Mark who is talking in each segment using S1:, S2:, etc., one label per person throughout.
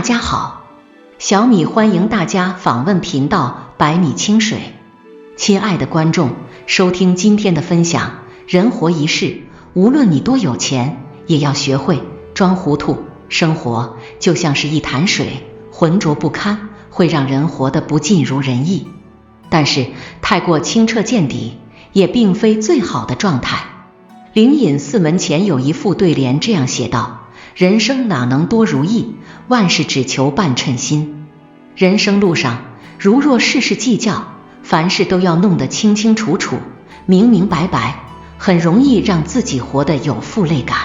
S1: 家好，小米欢迎大家访问频道百米清水。亲爱的观众，收听今天的分享。人活一世，无论你多有钱，也要学会装糊涂。生活就像是一潭水，浑浊不堪，会让人活得不尽如人意。但是太过清澈见底，也并非最好的状态。灵隐寺门前有一副对联，这样写道：人生哪能多如意，万事只求半称心。人生路上，如若事事计较，凡事都要弄得清清楚楚、明明白白，很容易让自己活得有负累感。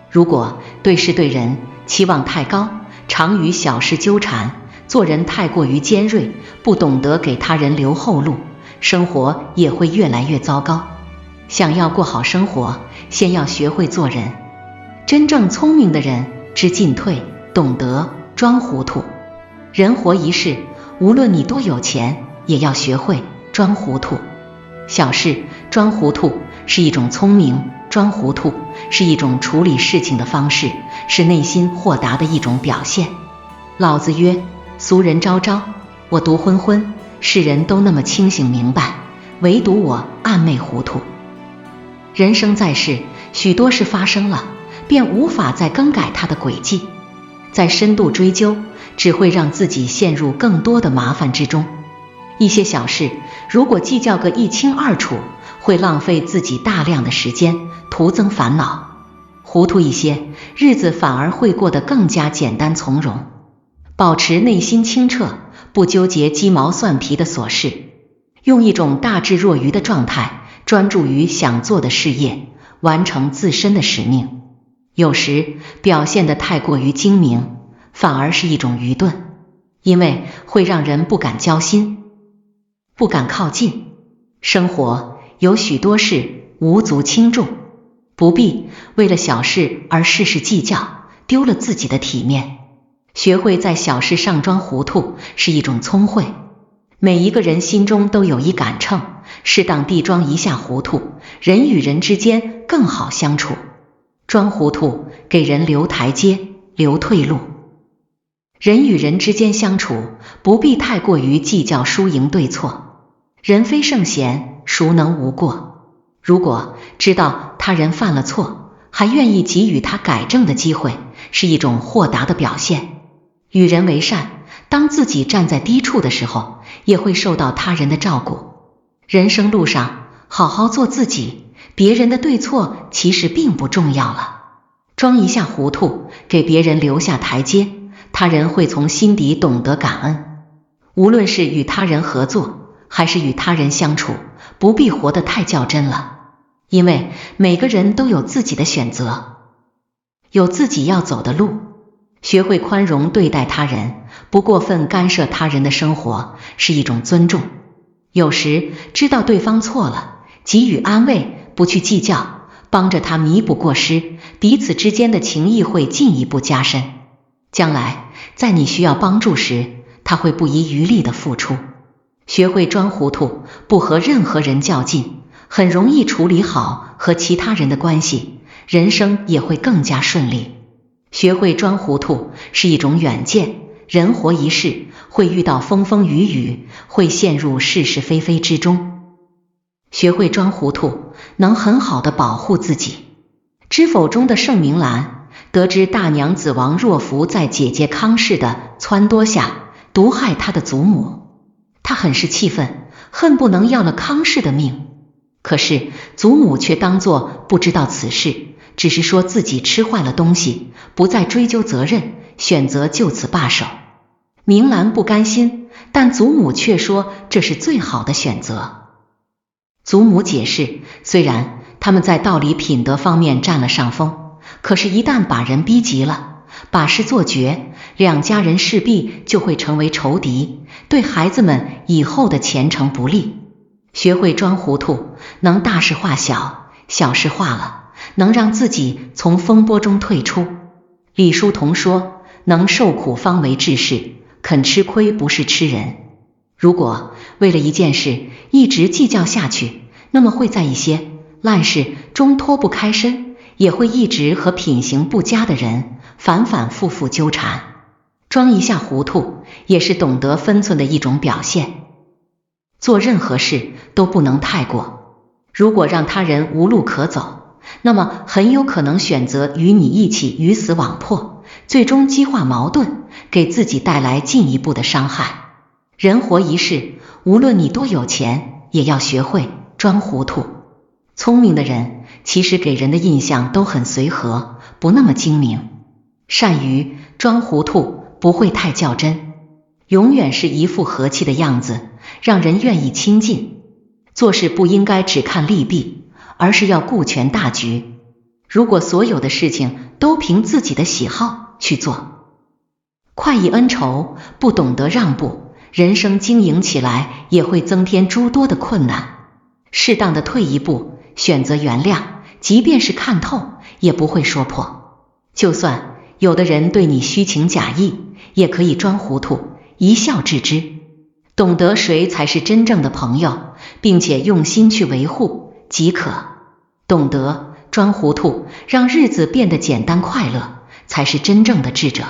S1: 如果对事对人期望太高，常与小事纠缠，做人太过于尖锐，不懂得给他人留后路，生活也会越来越糟糕。想要过好生活，先要学会做人。真正聪明的人知进退，懂得装糊涂。人活一世，无论你多有钱，也要学会装糊涂。小事装糊涂是一种聪明，装糊涂是一种处理事情的方式，是内心豁达的一种表现。老子曰：俗人昭昭，我独昏昏，世人都那么清醒明白，唯独我暗昧糊涂。人生在世，许多事发生了，便无法再更改它的轨迹，再深度追究，只会让自己陷入更多的麻烦之中。一些小事，如果计较个一清二楚，会浪费自己大量的时间，徒增烦恼。糊涂一些，日子反而会过得更加简单从容。保持内心清澈，不纠结鸡毛蒜皮的琐事，用一种大智若愚的状态，专注于想做的事业，完成自身的使命。有时表现得太过于精明，反而是一种愚钝，因为会让人不敢交心，不敢靠近。生活有许多事无足轻重，不必为了小事而事事计较，丢了自己的体面。学会在小事上装糊涂是一种聪慧。每一个人心中都有一杆秤，适当地装一下糊涂，人与人之间更好相处。装糊涂给人留台阶，留退路。人与人之间相处，不必太过于计较输赢对错。人非圣贤，孰能无过？如果知道他人犯了错，还愿意给予他改正的机会，是一种豁达的表现。与人为善，当自己站在低处的时候，也会受到他人的照顾。人生路上，好好做自己，别人的对错其实并不重要了。装一下糊涂，给别人留下台阶，他人会从心底懂得感恩。无论是与他人合作，还是与他人相处，不必活得太较真了，因为每个人都有自己的选择，有自己要走的路。学会宽容对待他人，不过分干涉他人的生活，是一种尊重。有时知道对方错了，给予安慰，不去计较，帮着他弥补过失，彼此之间的情谊会进一步加深。将来在你需要帮助时，他会不遗余力的付出。学会装糊涂，不和任何人较劲，很容易处理好和其他人的关系，人生也会更加顺利。学会装糊涂是一种远见。人活一世，会遇到风风雨雨，会陷入是是非非之中。学会装糊涂，能很好的保护自己。知否中的盛明兰得知大娘子王若弗在姐姐康氏的撺掇下毒害她的祖母，她很是气愤，恨不能要了康氏的命。可是祖母却当作不知道此事，只是说自己吃坏了东西，不再追究责任，选择就此罢手。明兰不甘心，但祖母却说这是最好的选择。祖母解释，虽然他们在道理品德方面占了上风，可是一旦把人逼急了，把事做绝，两家人势必就会成为仇敌，对孩子们以后的前程不利。学会装糊涂，能大事化小，小事化了，能让自己从风波中退出。李叔同说，能受苦方为志士，肯吃亏不是吃人。如果为了一件事一直计较下去，那么会在一些烂事中脱不开身，也会一直和品行不佳的人反反复复纠缠。装一下糊涂，也是懂得分寸的一种表现。做任何事都不能太过，如果让他人无路可走，那么很有可能选择与你一起鱼死网破，最终激化矛盾，给自己带来进一步的伤害。人活一世，无论你多有钱，也要学会装糊涂。聪明的人其实给人的印象都很随和，不那么精明，善于装糊涂，不会太较真，永远是一副和气的样子，让人愿意亲近。做事不应该只看利弊，而是要顾全大局。如果所有的事情都凭自己的喜好去做，快意恩仇，不懂得让步，人生经营起来也会增添诸多的困难。适当的退一步，选择原谅，即便是看透，也不会说破。就算有的人对你虚情假意，也可以装糊涂，一笑置之。懂得谁才是真正的朋友，并且用心去维护即可。懂得装糊涂，让日子变得简单快乐，才是真正的智者。